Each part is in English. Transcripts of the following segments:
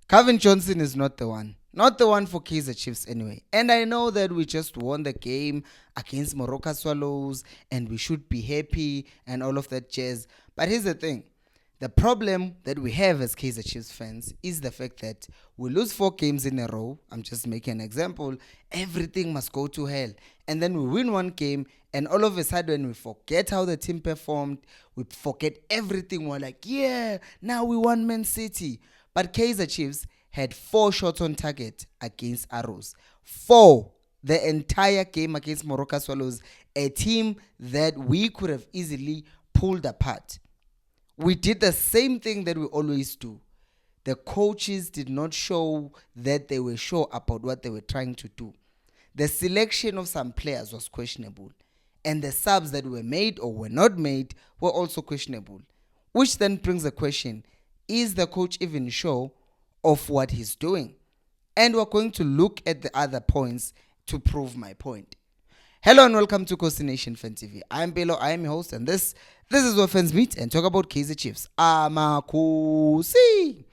Calvin Johnson is not the one. Not the one for Kaizer Chiefs anyway. And I know that we just won the game against Moroka Swallows and we should be happy and all of that jazz. But here's the thing. The problem that we have as Kaizer Chiefs fans is the fact that we lose 4 games in a row. I'm just making an example. Everything must go to hell. And then we win 1 game, and all of a sudden we forget how the team performed. We forget everything. We're like, yeah, now we won Man City. But Kaizer Chiefs had 4 shots on target against Arrows. 4. The entire game against Moroka Swallows, a team that we could have easily pulled apart. We did the same thing that we always do. The coaches did not show that they were sure about what they were trying to do. The selection of some players was questionable. And the subs that were made or were not made were also questionable. Which then brings the question, is the coach even sure of what he's doing? And we're going to look at the other points to prove my point. Hello and welcome to Coast Nation Fan TV. I'm Belo, I am your host, and this is where fans meet and talk about Kaizer Chiefs. Amakusi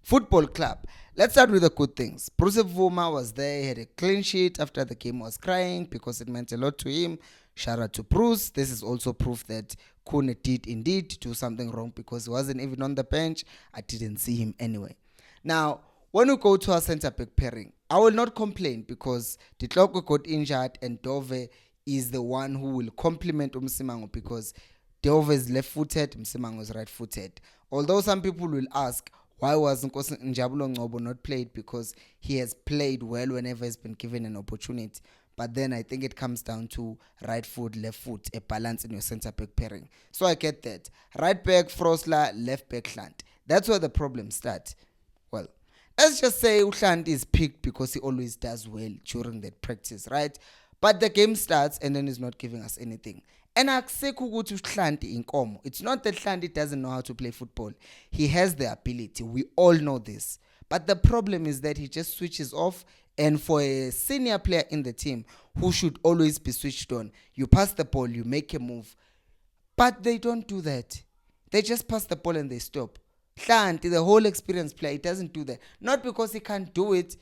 Football Club. Let's start with the good things. Bruce Vuma was there, he had a clean sheet after the game, was crying because it meant a lot to him. Shout out to Bruce. This is also proof that Kune did indeed do something wrong because he wasn't even on the bench. I didn't see him anyway. Now, when we go to our centre back pairing, I will not complain because Ditloko got injured and Dove is the one who will complement Msimango because Dove is left-footed, Msimango is right-footed. Although some people will ask, why was Njabulo Ngobo not played? Because he has played well whenever he's been given an opportunity. But then I think it comes down to right foot, left foot, a balance in your centre back pairing. So I get that. Right back, Frosler, left back, Hlant. That's where the problem starts. Well, let's just say Uhlant is picked because he always does well during that practice, right? But the game starts and then he's not giving us anything. And it's not that Hlanti doesn't know how to play football. He has the ability. We all know this. But the problem is that he just switches off. And for a senior player in the team who should always be switched on, you pass the ball, you make a move. But they don't do that. They just pass the ball and they stop. Hlanti, the whole experienced player, he doesn't do that. Not because he can't do it.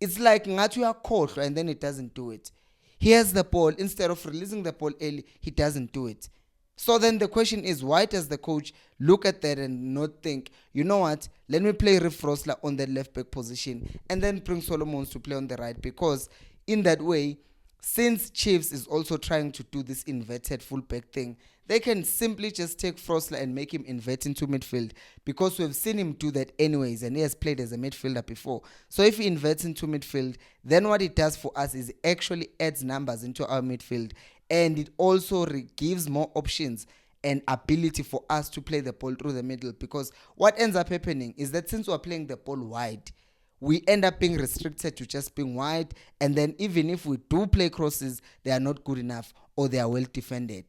It's like Ngatu Kohlwa and then he doesn't do it. He has the ball. Instead of releasing the ball early, he doesn't do it. So then the question is, why does the coach look at that and not think, you know what, let me play Riff Rosler on the left back position and then bring Solomons to play on the right? Because in that way, since Chiefs is also trying to do this inverted full back thing, they can simply just take Frosler and make him invert into midfield because we've seen him do that anyways and he has played as a midfielder before. So if he inverts into midfield, then what it does for us is it actually adds numbers into our midfield and it also gives more options and ability for us to play the ball through the middle, because what ends up happening is that since we're playing the ball wide, we end up being restricted to just being wide, and then even if we do play crosses, they are not good enough or they are well defended.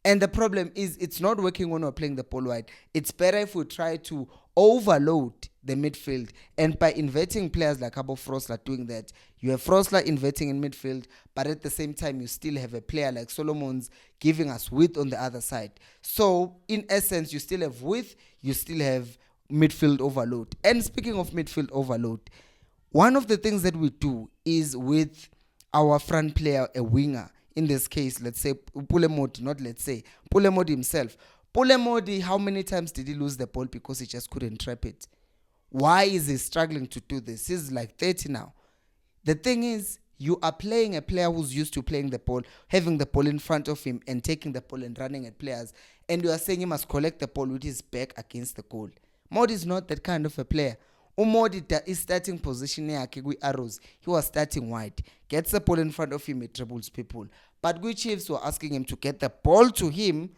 And the problem is it's not working when we're playing the ball wide. It's better if we try to overload the midfield. And by inverting players like Abo Frosler doing that, you have Frosler inverting in midfield, but at the same time, you still have a player like Solomons giving us width on the other side. So in essence, you still have width, you still have midfield overload. And speaking of midfield overload, one of the things that we do is with our front player, a winger. In this case, let's say Pulemodi, not let's say, Pulemodi himself. Pulemodi, how many times did he lose the ball because he just couldn't trap it? Why is he struggling to do this? He's like 30 now. The thing is, you are playing a player who's used to playing the ball, having the ball in front of him and taking the ball and running at players, and you are saying he must collect the ball with his back against the goal. Modi is not that kind of a player. Umodi is starting position yakhe Arrows. He was starting wide. Gets the ball in front of him, it dribbles people. But we Chiefs were asking him to get the ball to him,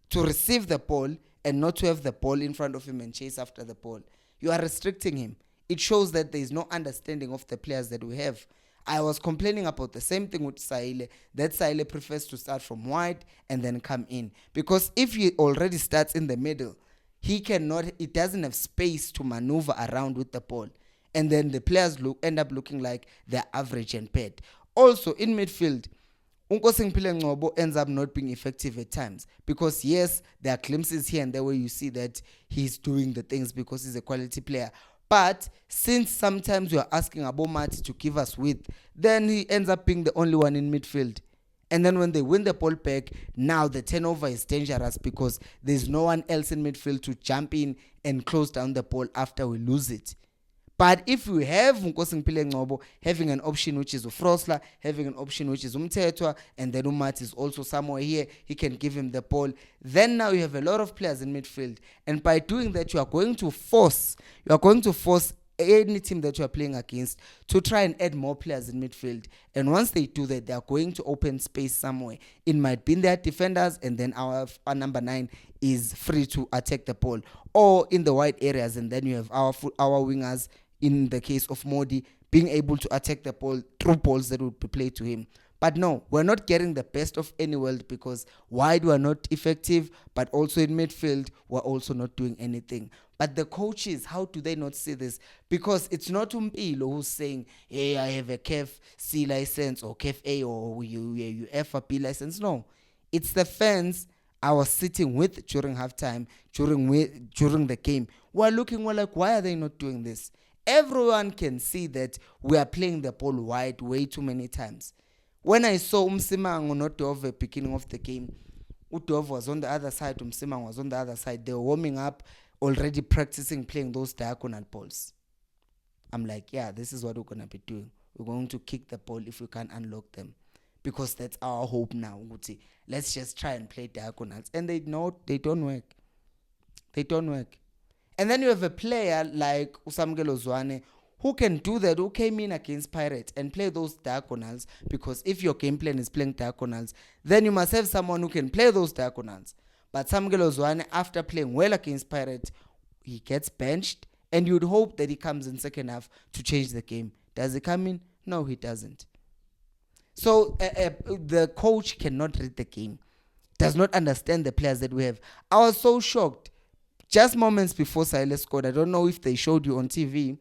to receive the ball, and not to have the ball in front of him and chase after the ball. You are restricting him. It shows that there is no understanding of the players that we have. I was complaining about the same thing with Saile, that Saile prefers to start from wide and then come in. Because if he already starts in the middle, it doesn't have space to maneuver around with the ball. And then the players end up looking like they're average and bad. Also, in midfield, Unkosingphile Ngcobo ends up not being effective at times. Because yes, there are glimpses here and there where you see that he's doing the things because he's a quality player. But since sometimes we are asking Abomati to give us width, then he ends up being the only one in midfield. And then when they win the ball back, now the turnover is dangerous because there's no one else in midfield to jump in and close down the ball after we lose it. But if we have Nkosi Mpile Ngcobo having an option which is Frosla, having an option which is Umthethwa, and then Umat is also somewhere here, he can give him the ball. Then now you have a lot of players in midfield. And by doing that, you are going to force any team that you are playing against to try and add more players in midfield. And once they do that, they are going to open space somewhere. It might be in their defenders, and then our number 9 is free to attack the ball, or in the wide areas, and then you have our wingers, in the case of Modi, being able to attack the ball through balls that would be played to him. But no, we're not getting the best of any world because wide we're not effective, but also in midfield we're also not doing anything. But the coaches, how do they not see this? Because it's not Umpilo who's saying, hey, I have a CAF C license or CAF A or UEFA B license. No, it's the fans I was sitting with during halftime, during the game. We're like, why are they not doing this? Everyone can see that we are playing the ball wide way too many times. When I saw Umsimango not Dove beginning of the game, Udove was on the other side, Umsimango was on the other side. They were warming up, already practicing playing those diagonal balls. I'm like, yeah, this is what we're going to be doing. We're going to kick the ball if we can unlock them. Because that's our hope now. Let's just try and play diagonals. And they don't work. They don't work. And then you have a player like Usamgelo Zwane who can do that, who came in against Pirates and play those diagonals, because if your game plan is playing diagonals, then you must have someone who can play those diagonals. But Samgelo Zwane, after playing well against Pirates, he gets benched, and you'd hope that he comes in second half to change the game. Does he come in? No, he doesn't. So the coach cannot read the game, does not understand the players that we have. I was so shocked. Just moments before Silas scored, I don't know if they showed you on TV,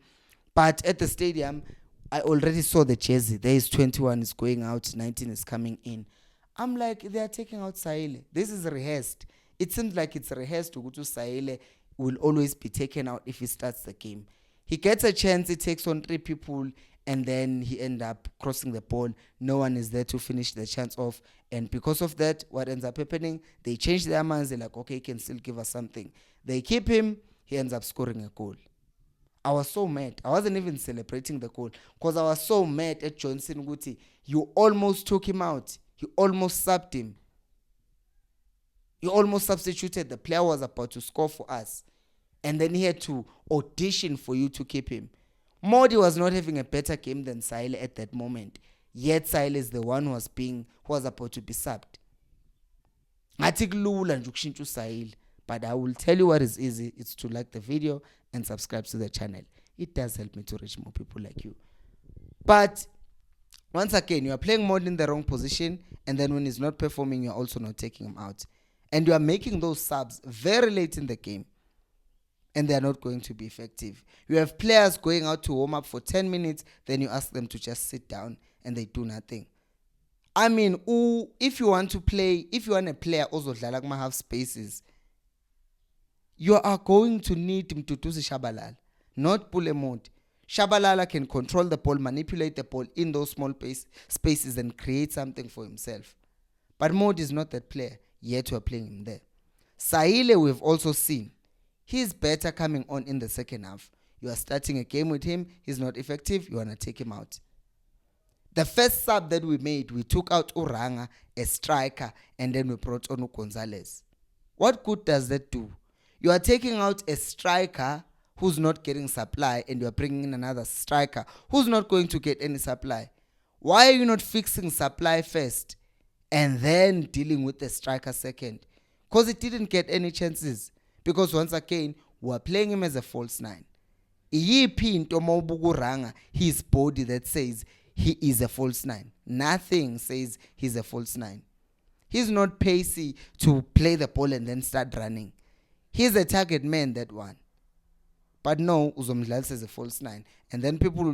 but at the stadium, I already saw the jersey. There is 21 is going out, 19 is coming in. I'm like, they are taking out Saile. This is rehearsed. It seems like it's rehearsed to go to Saile will always be taken out if he starts the game. He gets a chance, he takes on 3 people, and then he ends up crossing the ball. No one is there to finish the chance off. And because of that, what ends up happening, they change their minds. They're like, okay, he can still give us something. They keep him. He ends up scoring a goal. I was so mad. I wasn't even celebrating the goal because I was so mad at Johnson Guti. You almost took him out. You almost subbed him. You almost substituted. The player was about to score for us. And then he had to audition for you to keep him. Modi was not having a better game than Saile at that moment. Yet Saile is the one who was about to be subbed. But I will tell you what is easy. It's to like the video and subscribe to the channel. It does help me to reach more people like you. But once again, you are playing Modi in the wrong position, and then when he's not performing, you're also not taking him out. And you are making those subs very late in the game, and they are not going to be effective. You have players going out to warm up for 10 minutes, then you ask them to just sit down, and they do nothing. I mean, if you want a player also like have spaces, you are going to need him to do Shabalala, not Pulemont. Shabalala can control the ball, manipulate the ball in those small spaces and create something for himself. But Modi is not that player, yet we are playing him there. Saile we've also seen. He's better coming on in the second half. You are starting a game with him, he's not effective, you want to take him out. The first sub that we made, we took out Uranga, a striker, and then we brought on Gonzalez. What good does that do? You are taking out a striker who's not getting supply, and you are bringing in another striker who's not going to get any supply. Why are you not fixing supply first and then dealing with the striker second? Because it didn't get any chances. Because once again, we are playing him as a false 9. His body that says he is a false 9. Nothing says he's a false 9. He's not pacey to play the ball and then start running. He's a target man, that one. But no, Uzomdlal says a false 9. And then people will